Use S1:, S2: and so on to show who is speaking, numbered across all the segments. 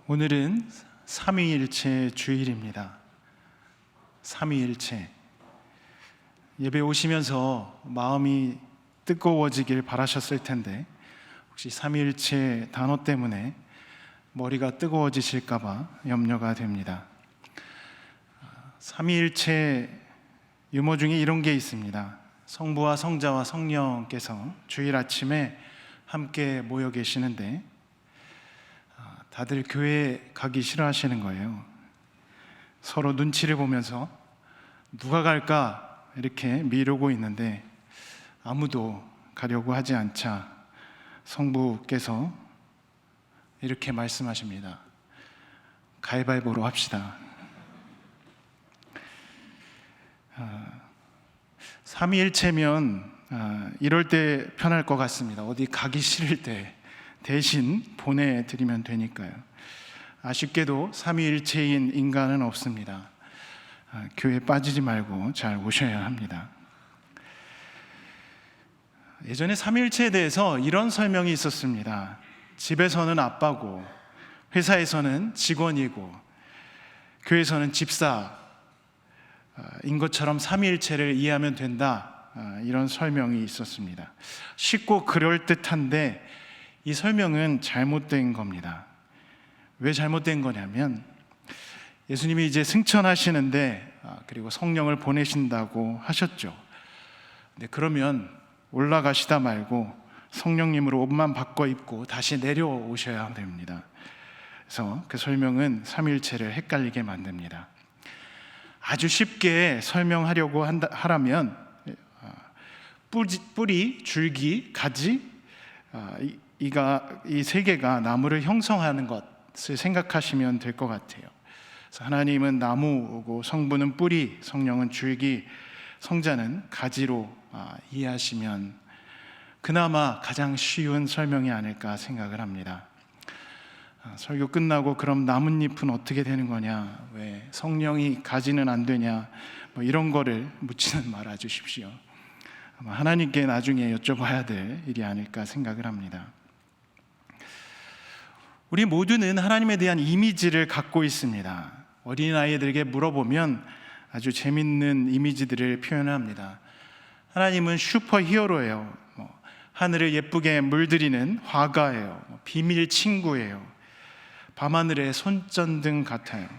S1: 오늘은 삼위일체 주일입니다. 삼위일체. 예배 오시면서 마음이 뜨거워지길 바라셨을 텐데 혹시 삼위일체 단어 때문에 머리가 뜨거워지실까 봐 염려가 됩니다. 삼위일체 유머 중에 이런 게 있습니다. 성부와 성자와 성령께서 주일 아침에 함께 모여 계시는데 다들 교회 가기 싫어하시는 거예요. 서로 눈치를 보면서 누가 갈까 이렇게 미루고 있는데 아무도 가려고 하지 않자 성부께서 이렇게 말씀하십니다. 가위바위보로 합시다. 삼위일체면 이럴 때 편할 것 같습니다. 어디 가기 싫을 때 대신 보내드리면 되니까요. 아쉽게도 삼위일체인 인간은 없습니다. 교회 빠지지 말고 잘 오셔야 합니다. 예전에 삼위일체에 대해서 이런 설명이 있었습니다. 집에서는 아빠고 회사에서는 직원이고 교회에서는 집사인 것처럼 삼위일체를 이해하면 된다, 이런 설명이 있었습니다. 쉽고 그럴듯한데 이 설명은 잘못된 겁니다. 왜 잘못된 거냐면 예수님이 이제 승천하시는데 그리고 성령을 보내신다고 하셨죠. 근데 그러면 올라가시다 말고 성령님으로 옷만 바꿔 입고 다시 내려오셔야 됩니다. 그래서 그 설명은 삼위일체를 헷갈리게 만듭니다. 아주 쉽게 설명하려고 하라면 뿌리, 줄기, 가지, 이 세 개가 나무를 형성하는 것을 생각하시면 될 것 같아요. 그래서 하나님은 나무고 성부는 뿌리, 성령은 줄기, 성자는 가지로 이해하시면 그나마 가장 쉬운 설명이 아닐까 생각을 합니다. 설교 끝나고 그럼 나뭇잎은 어떻게 되는 거냐, 왜 성령이 가지는 안 되냐, 이런 거를 묻지는 말아 주십시오. 아마 하나님께 나중에 여쭤봐야 될 일이 아닐까 생각을 합니다. 우리 모두는 하나님에 대한 이미지를 갖고 있습니다. 어린아이들에게 물어보면 아주 재밌는 이미지들을 표현합니다. 하나님은 슈퍼히어로예요. 하늘을 예쁘게 물들이는 화가예요. 비밀 친구예요. 밤하늘의 손전등 같아요.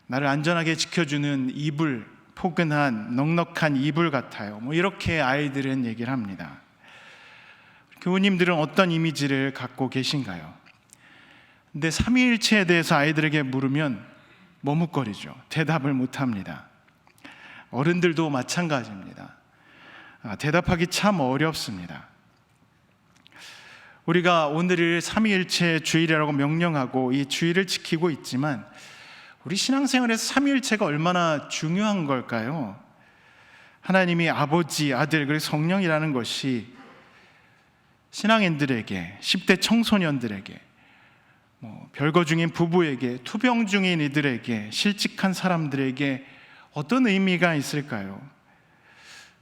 S1: 나를 안전하게 지켜주는 이불, 포근한 넉넉한 이불 같아요. 이렇게 아이들은 얘기를 합니다. 교우님들은 어떤 이미지를 갖고 계신가요? 근데 삼위일체에 대해서 아이들에게 물으면 머뭇거리죠. 대답을 못합니다. 어른들도 마찬가지입니다. 대답하기 참 어렵습니다. 우리가 오늘을 삼위일체 주일이라고 명령하고 이 주일을 지키고 있지만 우리 신앙생활에서 삼위일체가 얼마나 중요한 걸까요? 하나님이 아버지, 아들, 그리고 성령이라는 것이 신앙인들에게, 10대 청소년들에게, 별거 중인 부부에게, 투병 중인 이들에게, 실직한 사람들에게 어떤 의미가 있을까요?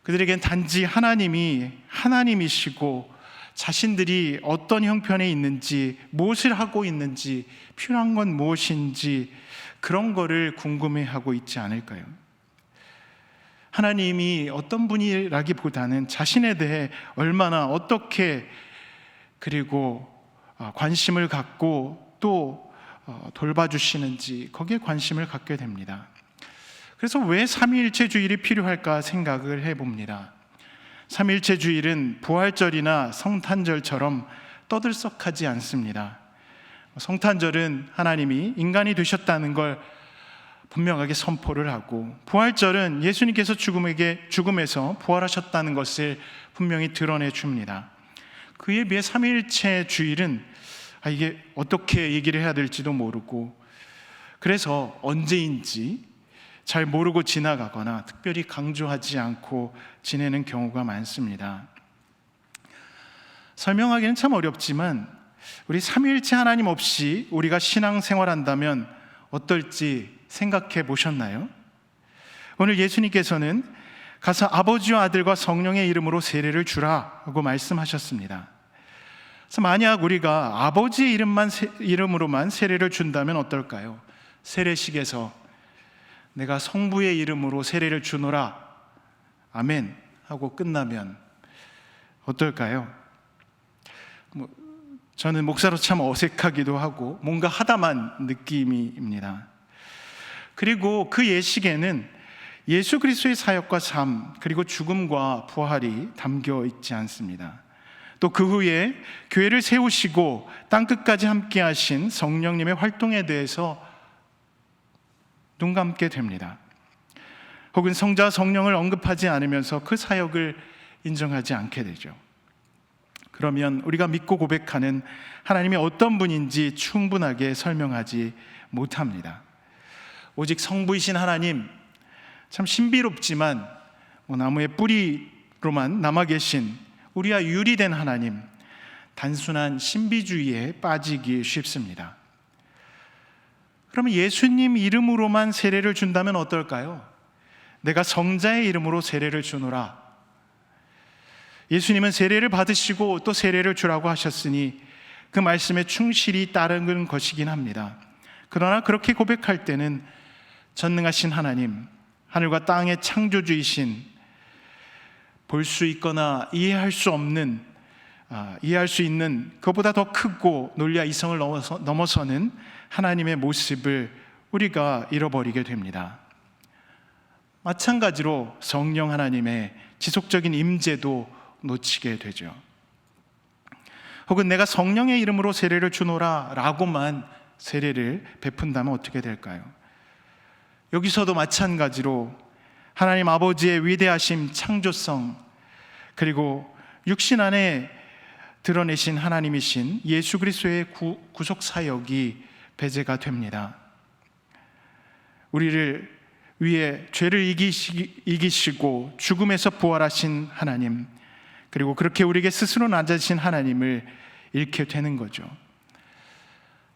S1: 그들에겐 단지 하나님이시고 자신들이 어떤 형편에 있는지, 무엇을 하고 있는지, 필요한 건 무엇인지 그런 거를 궁금해하고 있지 않을까요? 하나님이 어떤 분이라기보다는 자신에 대해 얼마나 어떻게 그리고 관심을 갖고 또 돌봐주시는지 거기에 관심을 갖게 됩니다. 그래서 왜 삼위일체 주일이 필요할까 생각을 해봅니다. 삼위일체 주일은 부활절이나 성탄절처럼 떠들썩하지 않습니다. 성탄절은 하나님이 인간이 되셨다는 걸 분명하게 선포를 하고, 부활절은 예수님께서 죽음에서 부활하셨다는 것을 분명히 드러내 줍니다. 그에 비해 삼위일체 주일은 이게 어떻게 얘기를 해야 될지도 모르고, 그래서 언제인지 잘 모르고 지나가거나 특별히 강조하지 않고 지내는 경우가 많습니다. 설명하기는 참 어렵지만 우리 삼위일체 하나님 없이 우리가 신앙생활한다면 어떨지 생각해 보셨나요? 오늘 예수님께서는 가서 아버지와 아들과 성령의 이름으로 세례를 주라 하고 말씀하셨습니다. 그래서 만약 우리가 아버지의 이름으로만 세례를 준다면 어떨까요? 세례식에서 내가 성부의 이름으로 세례를 주노라 아멘 하고 끝나면 어떨까요? 저는 목사로 참 어색하기도 하고 뭔가 하다만 느낌입니다. 그리고 그 예식에는 예수 그리스도의 사역과 삶 그리고 죽음과 부활이 담겨 있지 않습니다. 또 그 후에 교회를 세우시고 땅끝까지 함께 하신 성령님의 활동에 대해서 눈 감게 됩니다. 혹은 성자와 성령을 언급하지 않으면서 그 사역을 인정하지 않게 되죠. 그러면 우리가 믿고 고백하는 하나님이 어떤 분인지 충분하게 설명하지 못합니다. 오직 성부이신 하나님, 참 신비롭지만 나무의 뿌리로만 남아 계신 우리와 유리된 하나님, 단순한 신비주의에 빠지기 쉽습니다. 그러면 예수님 이름으로만 세례를 준다면 어떨까요? 내가 성자의 이름으로 세례를 주노라. 예수님은 세례를 받으시고 또 세례를 주라고 하셨으니 그 말씀에 충실히 따르는 것이긴 합니다. 그러나 그렇게 고백할 때는 전능하신 하나님, 하늘과 땅의 창조주이신, 볼 수 있거나 이해할 수 없는, 이해할 수 있는 그보다 더 크고 논리와 이성을 넘어서는 하나님의 모습을 우리가 잃어버리게 됩니다. 마찬가지로 성령 하나님의 지속적인 임재도 놓치게 되죠. 혹은 내가 성령의 이름으로 세례를 주노라 라고만 세례를 베푼다면 어떻게 될까요? 여기서도 마찬가지로 하나님 아버지의 위대하심, 창조성, 그리고 육신 안에 드러내신 하나님이신 예수 그리스도의 구속 사역이 배제가 됩니다. 우리를 위해 죄를 이기시고 죽음에서 부활하신 하나님, 그리고 그렇게 우리에게 스스로 낮아지신 하나님을 잃게 되는 거죠.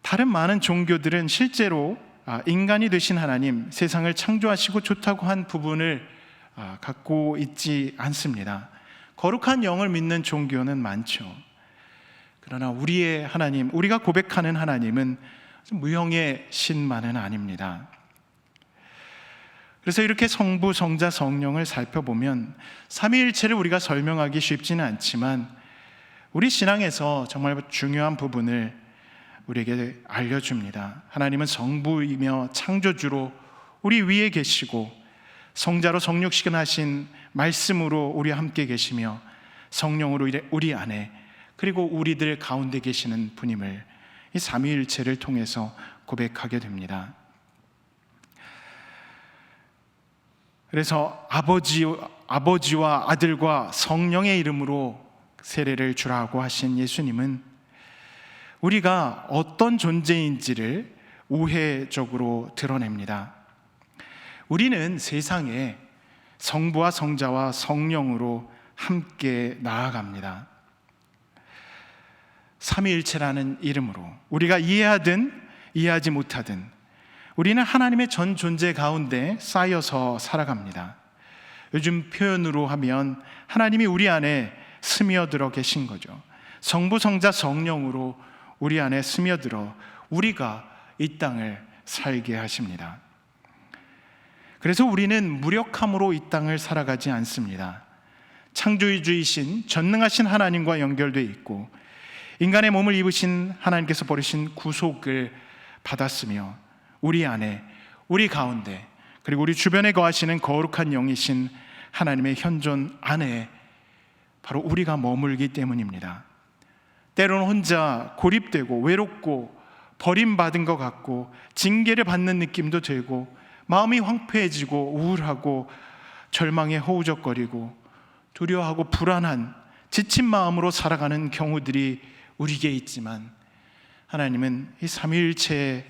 S1: 다른 많은 종교들은 실제로 인간이 되신 하나님, 세상을 창조하시고 좋다고 한 부분을 갖고 있지 않습니다. 거룩한 영을 믿는 종교는 많죠. 그러나 우리의 하나님, 우리가 고백하는 하나님은 무형의 신만은 아닙니다. 그래서 이렇게 성부, 성자, 성령을 살펴보면 삼위일체를 우리가 설명하기 쉽지는 않지만 우리 신앙에서 정말 중요한 부분을 우리에게 알려줍니다. 하나님은 성부이며 창조주로 우리 위에 계시고 성자로 성육신하신 말씀으로 우리와 함께 계시며 성령으로 우리 안에 그리고 우리들 가운데 계시는 분임을 이 삼위일체를 통해서 고백하게 됩니다. 그래서 아버지와 아들과 성령의 이름으로 세례를 주라고 하신 예수님은 우리가 어떤 존재인지를 우회적으로 드러냅니다. 우리는 세상에 성부와 성자와 성령으로 함께 나아갑니다. 삼위일체라는 이름으로 우리가 이해하든 이해하지 못하든 우리는 하나님의 전 존재 가운데 쌓여서 살아갑니다. 요즘 표현으로 하면 하나님이 우리 안에 스며들어 계신 거죠. 성부, 성자, 성령으로 우리 안에 스며들어 우리가 이 땅을 살게 하십니다. 그래서 우리는 무력함으로 이 땅을 살아가지 않습니다. 창조주이신 전능하신 하나님과 연결되어 있고 인간의 몸을 입으신 하나님께서 버리신 구속을 받았으며 우리 안에, 우리 가운데, 그리고 우리 주변에 거하시는 거룩한 영이신 하나님의 현존 안에 바로 우리가 머물기 때문입니다. 때로는 혼자 고립되고 외롭고 버림받은 것 같고 징계를 받는 느낌도 들고 마음이 황폐해지고 우울하고 절망에 허우적거리고 두려워하고 불안한 지친 마음으로 살아가는 경우들이 우리에게 있지만 하나님은 이 삼위일체의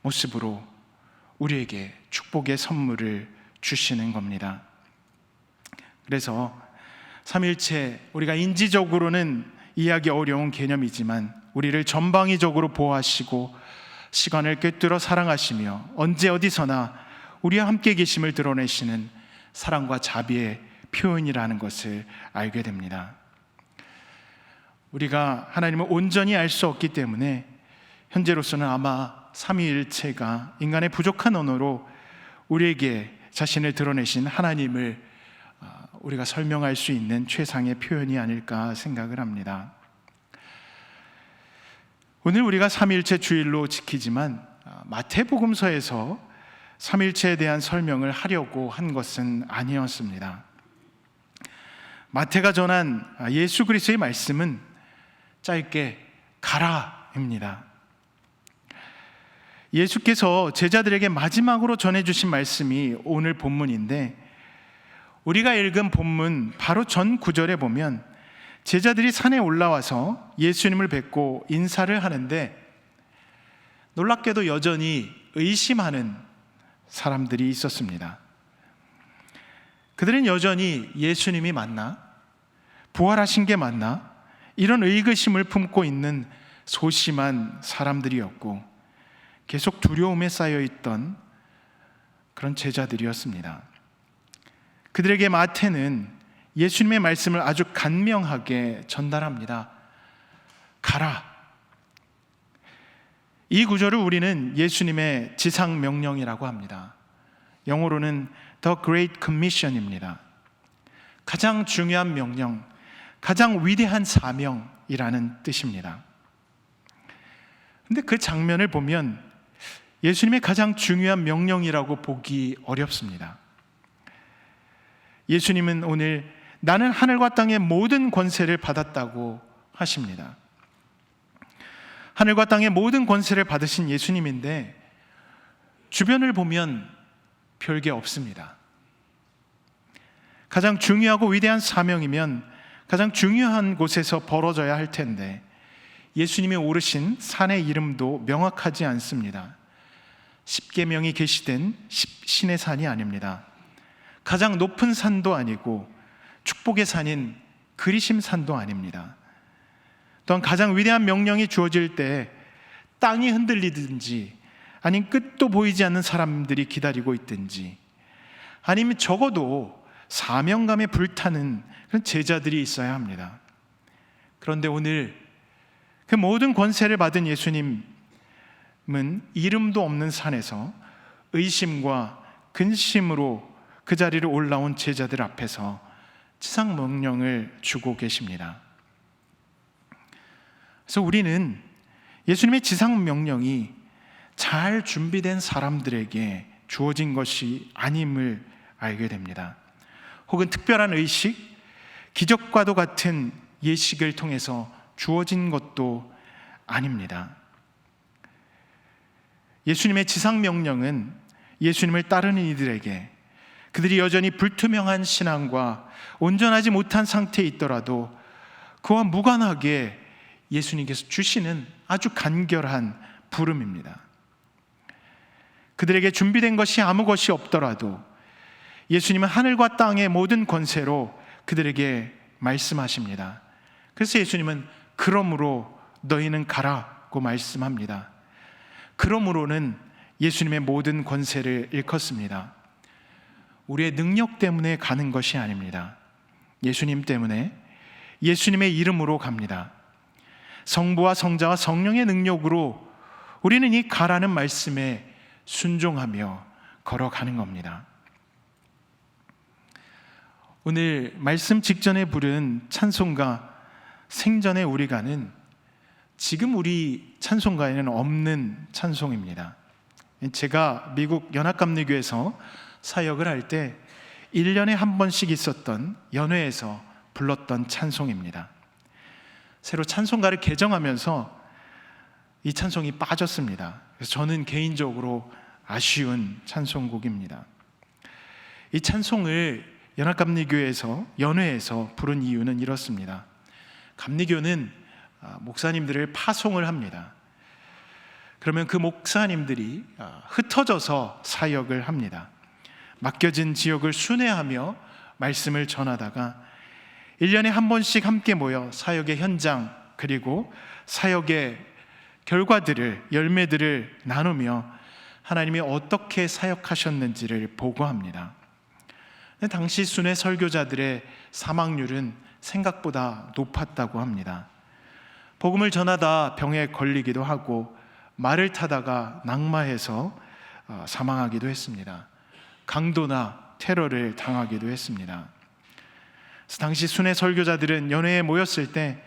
S1: 모습으로 우리에게 축복의 선물을 주시는 겁니다. 그래서 삼위일체, 우리가 인지적으로는 이해하기 어려운 개념이지만 우리를 전방위적으로 보호하시고 시간을 꿰뚫어 사랑하시며 언제 어디서나 우리와 함께 계심을 드러내시는 사랑과 자비의 표현이라는 것을 알게 됩니다. 우리가 하나님을 온전히 알 수 없기 때문에 현재로서는 아마 삼위일체가 인간의 부족한 언어로 우리에게 자신을 드러내신 하나님을 우리가 설명할 수 있는 최상의 표현이 아닐까 생각을 합니다. 오늘 우리가 삼위일체 주일로 지키지만 마태복음서에서 삼위일체에 대한 설명을 하려고 한 것은 아니었습니다. 마태가 전한 예수 그리스도의 말씀은 짧게 가라입니다. 예수께서 제자들에게 마지막으로 전해주신 말씀이 오늘 본문인데, 우리가 읽은 본문 바로 전 구절에 보면 제자들이 산에 올라와서 예수님을 뵙고 인사를 하는데 놀랍게도 여전히 의심하는 사람들이 있었습니다. 그들은 여전히 예수님이 맞나? 부활하신 게 맞나? 이런 의구심을 품고 있는 소심한 사람들이었고 계속 두려움에 쌓여있던 그런 제자들이었습니다. 그들에게 마태는 예수님의 말씀을 아주 간명하게 전달합니다. 가라. 이 구절을 우리는 예수님의 지상명령이라고 합니다. 영어로는 The Great Commission입니다. 가장 중요한 명령, 가장 위대한 사명이라는 뜻입니다. 근데 그 장면을 보면 예수님의 가장 중요한 명령이라고 보기 어렵습니다. 예수님은 오늘 나는 하늘과 땅의 모든 권세를 받았다고 하십니다. 하늘과 땅의 모든 권세를 받으신 예수님인데 주변을 보면 별게 없습니다. 가장 중요하고 위대한 사명이면 가장 중요한 곳에서 벌어져야 할 텐데 예수님이 오르신 산의 이름도 명확하지 않습니다. 십계명이 계시된 신의 산이 아닙니다. 가장 높은 산도 아니고 축복의 산인 그리심 산도 아닙니다. 또한 가장 위대한 명령이 주어질 때 땅이 흔들리든지 아니면 끝도 보이지 않는 사람들이 기다리고 있든지 아니면 적어도 사명감에 불타는 그런 제자들이 있어야 합니다. 그런데 오늘 그 모든 권세를 받은 예수님 이름도 없는 산에서 의심과 근심으로 그 자리를 올라온 제자들 앞에서 지상 명령을 주고 계십니다. 그래서 우리는 예수님의 지상 명령이 잘 준비된 사람들에게 주어진 것이 아님을 알게 됩니다. 혹은 특별한 의식, 기적과도 같은 예식을 통해서 주어진 것도 아닙니다. 예수님의 지상명령은 예수님을 따르는 이들에게 그들이 여전히 불투명한 신앙과 온전하지 못한 상태에 있더라도 그와 무관하게 예수님께서 주시는 아주 간결한 부름입니다. 그들에게 준비된 것이 아무 것이 없더라도 예수님은 하늘과 땅의 모든 권세로 그들에게 말씀하십니다. 그래서 예수님은 그러므로 너희는 가라고 말씀합니다. 그러므로는 예수님의 모든 권세를 일컫습니다. 우리의 능력 때문에 가는 것이 아닙니다. 예수님 때문에, 예수님의 이름으로 갑니다. 성부와 성자와 성령의 능력으로 우리는 이 가라는 말씀에 순종하며 걸어가는 겁니다. 오늘 말씀 직전에 부른 찬송가 생전에 우리 가는 지금 우리 찬송가에는 없는 찬송입니다. 제가 미국 연합감리교에서 사역을 할 때 1년에 한 번씩 있었던 연회에서 불렀던 찬송입니다. 새로 찬송가를 개정하면서 이 찬송이 빠졌습니다. 그래서 저는 개인적으로 아쉬운 찬송곡입니다. 이 찬송을 연합감리교에서 연회에서 부른 이유는 이렇습니다. 감리교는 목사님들을 파송을 합니다. 그러면 그 목사님들이 흩어져서 사역을 합니다. 맡겨진 지역을 순회하며 말씀을 전하다가 1년에 한 번씩 함께 모여 사역의 현장 그리고 사역의 결과들을, 열매들을 나누며 하나님이 어떻게 사역하셨는지를 보고합니다. 당시 순회 설교자들의 사망률은 생각보다 높았다고 합니다. 복음을 전하다 병에 걸리기도 하고 말을 타다가 낙마해서 사망하기도 했습니다. 강도나 테러를 당하기도 했습니다. 그래서 당시 순회 설교자들은 연회에 모였을 때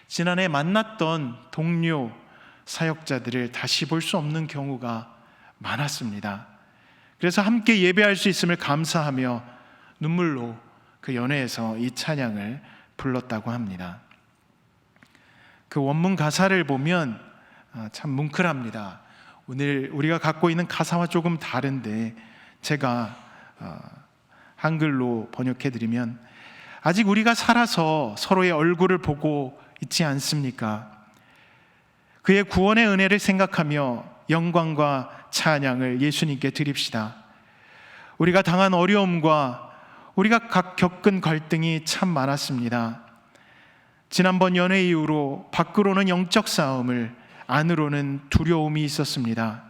S1: 지난해 만났던 동료 사역자들을 다시 볼 수 없는 경우가 많았습니다. 그래서 함께 예배할 수 있음을 감사하며 눈물로 그 연회에서 이 찬양을 불렀다고 합니다. 그 원문 가사를 보면 참 뭉클합니다. 오늘 우리가 갖고 있는 가사와 조금 다른데 제가 한글로 번역해드리면, 아직 우리가 살아서 서로의 얼굴을 보고 있지 않습니까? 그의 구원의 은혜를 생각하며 영광과 찬양을 예수님께 드립시다. 우리가 당한 어려움과 우리가 각 겪은 갈등이 참 많았습니다. 지난번 연회 이후로 밖으로는 영적 싸움을, 안으로는 두려움이 있었습니다.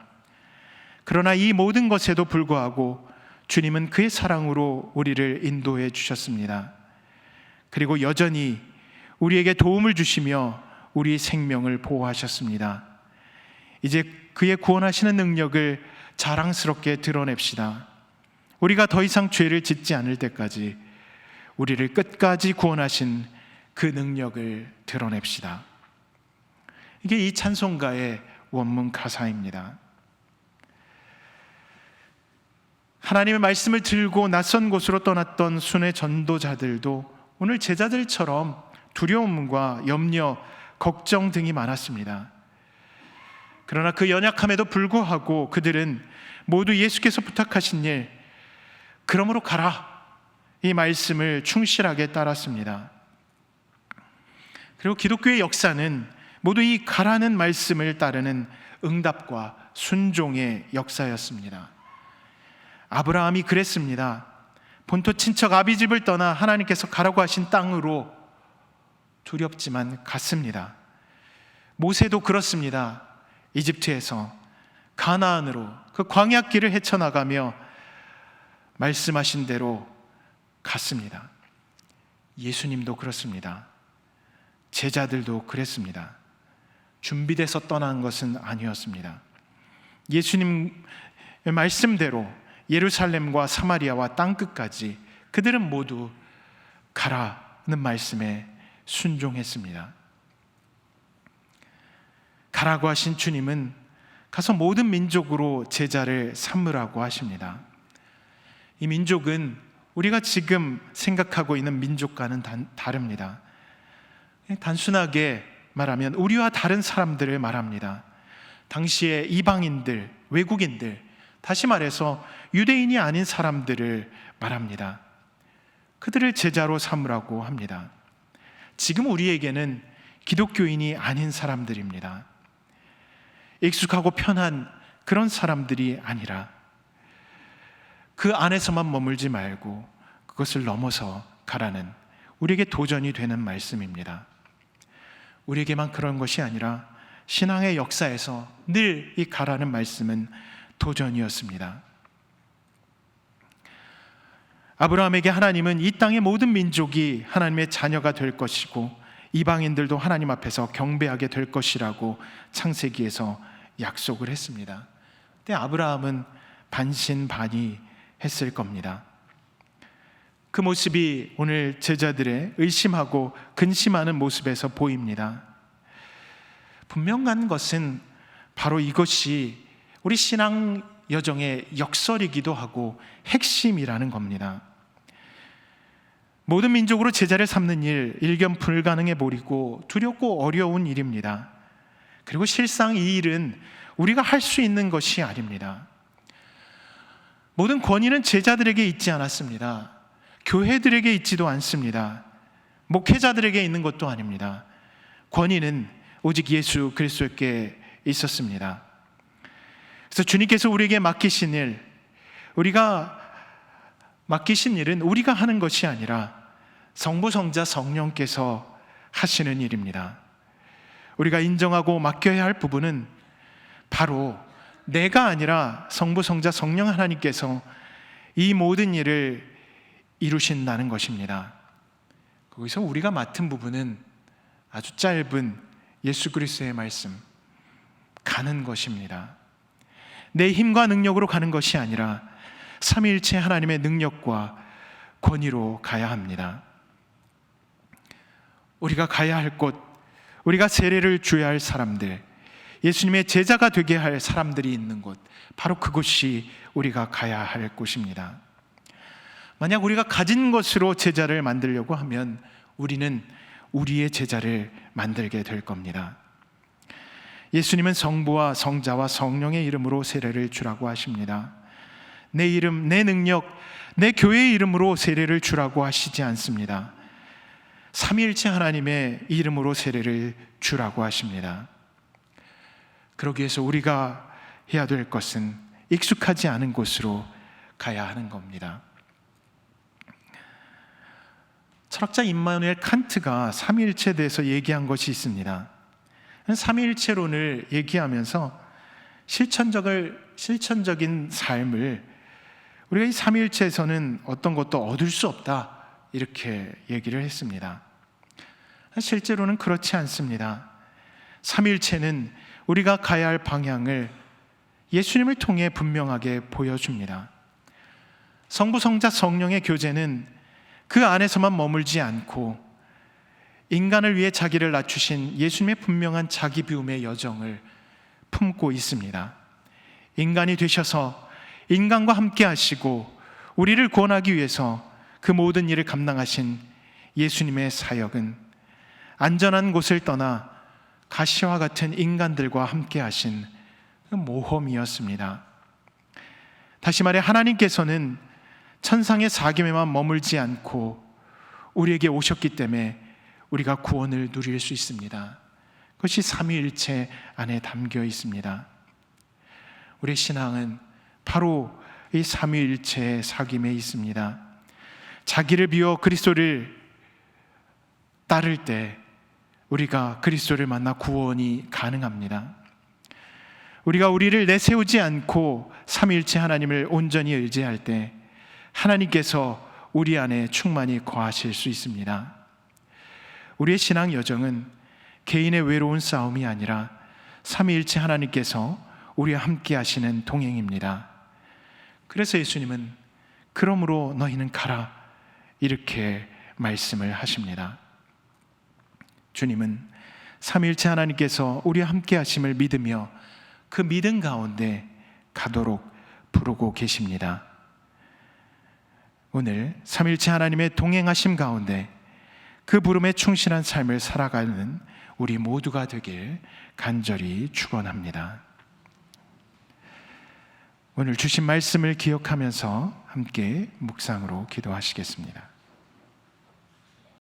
S1: 그러나 이 모든 것에도 불구하고 주님은 그의 사랑으로 우리를 인도해 주셨습니다. 그리고 여전히 우리에게 도움을 주시며 우리 생명을 보호하셨습니다. 이제 그의 구원하시는 능력을 자랑스럽게 드러냅시다. 우리가 더 이상 죄를 짓지 않을 때까지 우리를 끝까지 구원하신 그 능력을 드러냅시다. 이게 이 찬송가의 원문 가사입니다. 하나님의 말씀을 들고 낯선 곳으로 떠났던 순회 전도자들도 오늘 제자들처럼 두려움과 염려, 걱정 등이 많았습니다. 그러나 그 연약함에도 불구하고 그들은 모두 예수께서 부탁하신 일, 그러므로 가라, 이 말씀을 충실하게 따랐습니다. 그리고 기독교의 역사는 모두 이 가라는 말씀을 따르는 응답과 순종의 역사였습니다. 아브라함이 그랬습니다. 본토 친척 아비집을 떠나 하나님께서 가라고 하신 땅으로 두렵지만 갔습니다. 모세도 그렇습니다. 이집트에서 가나안으로 그 광야길을 헤쳐나가며 말씀하신 대로 갔습니다. 예수님도 그렇습니다. 제자들도 그랬습니다. 준비돼서 떠난 것은 아니었습니다. 예수님의 말씀대로 예루살렘과 사마리아와 땅끝까지 그들은 모두 가라는 말씀에 순종했습니다. 가라고 하신 주님은 가서 모든 민족으로 제자를 삼으라고 하십니다. 이 민족은 우리가 지금 생각하고 있는 민족과는 다릅니다. 단순하게 말하면 우리와 다른 사람들을 말합니다. 당시의 이방인들, 외국인들, 다시 말해서 유대인이 아닌 사람들을 말합니다. 그들을 제자로 삼으라고 합니다. 지금 우리에게는 기독교인이 아닌 사람들입니다. 익숙하고 편한 그런 사람들이 아니라 그 안에서만 머물지 말고 그것을 넘어서 가라는 우리에게 도전이 되는 말씀입니다. 우리에게만 그런 것이 아니라 신앙의 역사에서 늘 이 가라는 말씀은 도전이었습니다. 아브라함에게 하나님은 이 땅의 모든 민족이 하나님의 자녀가 될 것이고 이방인들도 하나님 앞에서 경배하게 될 것이라고 창세기에서 약속을 했습니다. 근데 아브라함은 반신반의했을 겁니다. 그 모습이 오늘 제자들의 의심하고 근심하는 모습에서 보입니다. 분명한 것은 바로 이것이 우리 신앙 여정의 역설이기도 하고 핵심이라는 겁니다. 모든 민족으로 제자를 삼는 일, 일견 불가능해 보이고 두렵고 어려운 일입니다. 그리고 실상 이 일은 우리가 할 수 있는 것이 아닙니다. 모든 권위는 제자들에게 있지 않았습니다. 교회들에게 있지도 않습니다. 목회자들에게 있는 것도 아닙니다. 권위는 오직 예수 그리스도께 있었습니다. 그래서 주님께서 우리에게 맡기신 일, 우리가 맡기신 일은 우리가 하는 것이 아니라 성부, 성자, 성령께서 하시는 일입니다. 우리가 인정하고 맡겨야 할 부분은 바로 내가 아니라 성부, 성자, 성령 하나님께서 이 모든 일을 이루신다는 것입니다. 거기서 우리가 맡은 부분은 아주 짧은 예수 그리스도의 말씀, 가는 것입니다. 내 힘과 능력으로 가는 것이 아니라 삼위일체 하나님의 능력과 권위로 가야 합니다. 우리가 가야 할 곳, 우리가 세례를 줘야 할 사람들, 예수님의 제자가 되게 할 사람들이 있는 곳, 바로 그곳이 우리가 가야 할 곳입니다. 만약 우리가 가진 것으로 제자를 만들려고 하면 우리는 우리의 제자를 만들게 될 겁니다. 예수님은 성부와 성자와 성령의 이름으로 세례를 주라고 하십니다. 내 이름, 내 능력, 내 교회의 이름으로 세례를 주라고 하시지 않습니다. 삼위일체 하나님의 이름으로 세례를 주라고 하십니다. 그러기 위해서 우리가 해야 될 것은 익숙하지 않은 곳으로 가야 하는 겁니다. 철학자 임마누엘 칸트가 삼위일체에 대해서 얘기한 것이 있습니다. 삼위일체론을 얘기하면서 실천적인 삶을 우리가 이 삼위일체에서는 어떤 것도 얻을 수 없다, 이렇게 얘기를 했습니다. 실제로는 그렇지 않습니다. 삼위일체는 우리가 가야 할 방향을 예수님을 통해 분명하게 보여줍니다. 성부, 성자, 성령의 교제는 그 안에서만 머물지 않고 인간을 위해 자기를 낮추신 예수님의 분명한 자기 비움의 여정을 품고 있습니다. 인간이 되셔서 인간과 함께 하시고 우리를 구원하기 위해서 그 모든 일을 감당하신 예수님의 사역은 안전한 곳을 떠나 가시와 같은 인간들과 함께 하신 그 모험이었습니다. 다시 말해 하나님께서는 천상의 사귐에만 머물지 않고 우리에게 오셨기 때문에 우리가 구원을 누릴 수 있습니다. 그것이 삼위일체 안에 담겨 있습니다. 우리의 신앙은 바로 이 삼위일체의 사귐에 있습니다. 자기를 비워 그리스도를 따를 때 우리가 그리스도를 만나 구원이 가능합니다. 우리가 우리를 내세우지 않고 삼위일체 하나님을 온전히 의지할 때 하나님께서 우리 안에 충만히 거하실 수 있습니다. 우리의 신앙 여정은 개인의 외로운 싸움이 아니라 삼위일체 하나님께서 우리와 함께 하시는 동행입니다. 그래서 예수님은 그러므로 너희는 가라, 이렇게 말씀을 하십니다. 주님은 삼위일체 하나님께서 우리와 함께 하심을 믿으며 그 믿음 가운데 가도록 부르고 계십니다. 오늘 삼위일체 하나님의 동행하심 가운데 그 부름에 충실한 삶을 살아가는 우리 모두가 되길 간절히 축원합니다. 오늘 주신 말씀을 기억하면서 함께 묵상으로 기도하시겠습니다.